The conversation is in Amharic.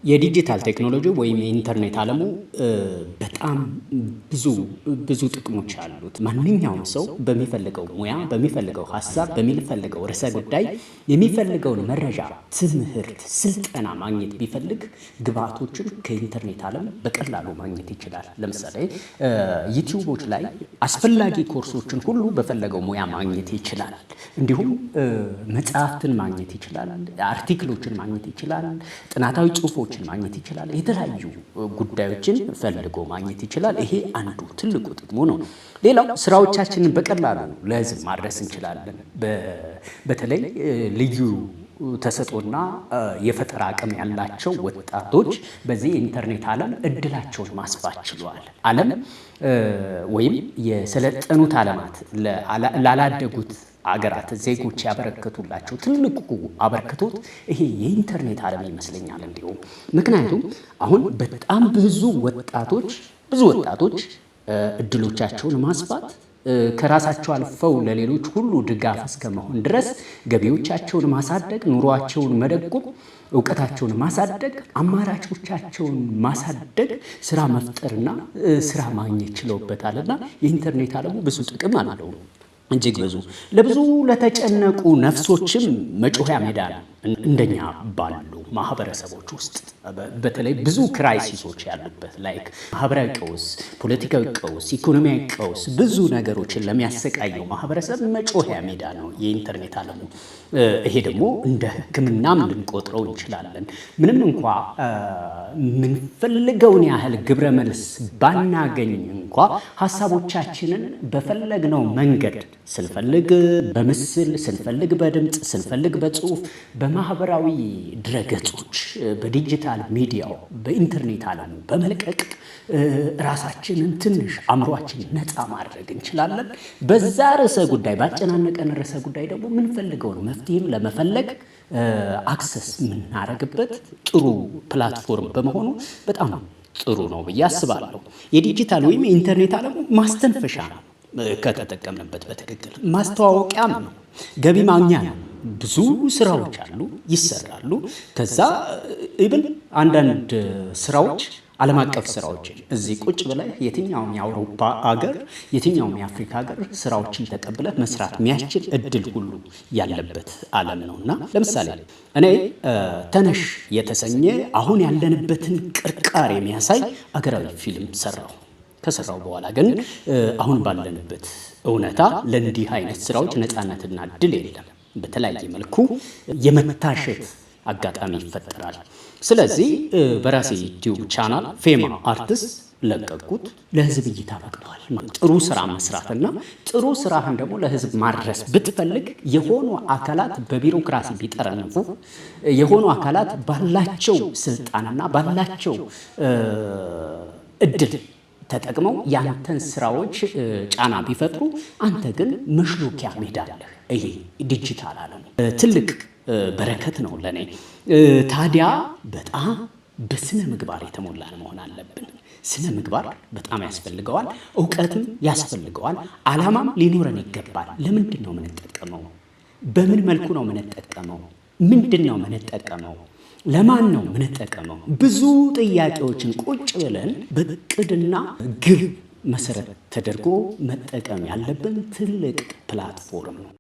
የዲጂታል ቴክኖሎጂ ወይም የኢንተርኔት ዓለሙ በጣም ብዙ ጥቅሞች አሉት። ማንኛውም ሰው በሚፈልገው ሙያ፣ በሚፈልገው ሐሳብ፣ በሚፈልገው ርዕሰ ጉዳይ የሚፈልገውን መረጃ፣ ትምህርት፣ ስልጠና ማግኘት ቢፈልግ ግብዓቶችን ከኢንተርኔት ዓለም በቀላሉ ማግኘት ይችላል። ለምሳሌ ዩቲዩቦች ላይ አስፈላጊ ኮርሶችን ሁሉ በፈለገው ሙያ ማግኘት ይችላል። እንዲሁም መጽሐፍትን ማግኘት ይችላል፣ አርቲክሎችን ማግኘት ይችላል፣ ጥናታዊ ጽሑፎችን ማግኘት ይችላል። የተለያዩ ጉዳዮችን ፈልጎ ማግኘት ይችላል። ይሄ አንዱ ትልቁ ጥቅሙ ነው። ሌላው ስራዎቻችንን በቀላሉ ለህዝብ ማድረስ እንችላለን። በተለይ ልዩ ተሰጥኦና የፈጠራ አቅም ያላቸው ወጣቶች በዚህ የኢንተርኔት ዓለም እድላቸውን ማስፋት ችለዋል። ዓለም ወይም የሰለጠኑት ዓለማት ላላደጉት አገራት ዜጎች ያበረከቱላቸው ትልቁ አበርክቶት ይሄ የኢንተርኔት ዓለም ይመስለኛል። እንዲሁም ምክንያቱም አሁን በጣም ብዙ ወጣቶች እድሎቻቸውን ማስፋት ከራሳቸው አልፈው ለሌሎች ሁሉ ድጋፍ እስከመሆን ድረስ ገቢዎቻቸውን ማሳደግ፣ ኑሯቸውን መደጎም፣ እውቀታቸውን ማሳደግ፣ አማራጮቻቸውን ማሳደግ፣ ስራ መፍጠርና ስራ ማግኘት ችለውበታልና የኢንተርኔት ዓለሙ ብዙ ጥቅም አለው። እጅግ ለብዙ ለተጨነቁ ነፍሶችም መጮሪያ ሜዳ ነው። እንደኛ ባሉ ማህበረሰቦች ውስጥ በተለይ ብዙ ክራይሲሶች ያሉበት ላይክ ማህበራዊ ቀውስ፣ ፖለቲካዊ ቀውስ፣ ኢኮኖሚያዊ ቀውስ ብዙ ነገሮችን ለሚያሰቃየው ማህበረሰብ መጮሪያ ሜዳ ነው የኢንተርኔት ዓለሙ። ይሄ ደግሞ እንደ ሕክምናም ልንቆጥረው እንችላለን። ምንም እንኳ ምንፈልገውን ያህል ግብረ መልስ ባናገኝ እንኳ ሀሳቦቻችንን በፈለግነው መንገድ ስንፈልግ በምስል፣ ስንፈልግ በድምፅ፣ ስንፈልግ በጽሁፍ በማህበራዊ ድረገጾች፣ በዲጂታል ሚዲያው፣ በኢንተርኔት ዓለሙ በመልቀቅ ራሳችንን ትንሽ አእምሯችንን ነፃ ማድረግ እንችላለን። በዛ ርዕሰ ጉዳይ ባጨናነቀን ርዕሰ ጉዳይ ደግሞ የምንፈልገውን መፍትሄም ለመፈለግ አክሰስ የምናደርግበት ጥሩ ፕላትፎርም በመሆኑ በጣም ጥሩ ነው ብዬ አስባለሁ። የዲጂታል ወይም የኢንተርኔት ዓለሙ ማስተንፈሻ ነው ከተጠቀምንበት በትክክል። ማስተዋወቂያም ነው፣ ገቢ ማግኛ ነው። ብዙ ስራዎች አሉ፣ ይሰራሉ። ከዛ ኢብን አንዳንድ ስራዎች ዓለም አቀፍ ስራዎችን እዚህ ቁጭ ብለህ የትኛውም የአውሮፓ ሀገር፣ የትኛውም የአፍሪካ ሀገር ስራዎችን ተቀብለህ መስራት የሚያስችል እድል ሁሉ ያለበት ዓለም ነውና ለምሳሌ እኔ ተነሽ የተሰኘ አሁን ያለንበትን ቅርቃር የሚያሳይ አገራዊ ፊልም ሰራሁ። ከሰራው በኋላ ግን አሁን ባለንበት እውነታ ለእንዲህ አይነት ስራዎች ነፃነትና እድል የለም። በተለያየ መልኩ የመታሸት አጋጣሚ ይፈጠራል። ስለዚህ በራሴ ዩቲዩብ ቻናል ፌማ አርትስ ለቀቁት፣ ለህዝብ እይታ በቅቷል። ጥሩ ስራ መስራትና ጥሩ ስራህን ደግሞ ለህዝብ ማድረስ ብትፈልግ የሆኑ አካላት በቢሮክራሲ ቢጠረንፉ፣ የሆኑ አካላት ባላቸው ስልጣንና ባላቸው እድል ተጠቅመው ያንተን ስራዎች ጫና ቢፈጥሩ፣ አንተ ግን መሽሎኪያ ሜዳ አለህ። ይሄ ዲጂታል ዓለም ትልቅ በረከት ነው ለኔ። ታዲያ በጣም በስነ ምግባር የተሞላን መሆን አለብን። ስነ ምግባር በጣም ያስፈልገዋል፣ እውቀትም ያስፈልገዋል፣ ዓላማም ሊኖረን ይገባል። ለምንድን ነው የምንጠቀመው? በምን መልኩ ነው የምንጠቀመው? ምንድን ነው የምንጠቀመው? ለማን ነው የምንጠቀመው? ብዙ ጥያቄዎችን ቁጭ ብለን በእቅድና ግብ መሰረት ተደርጎ መጠቀም ያለብን ትልቅ ፕላትፎርም ነው።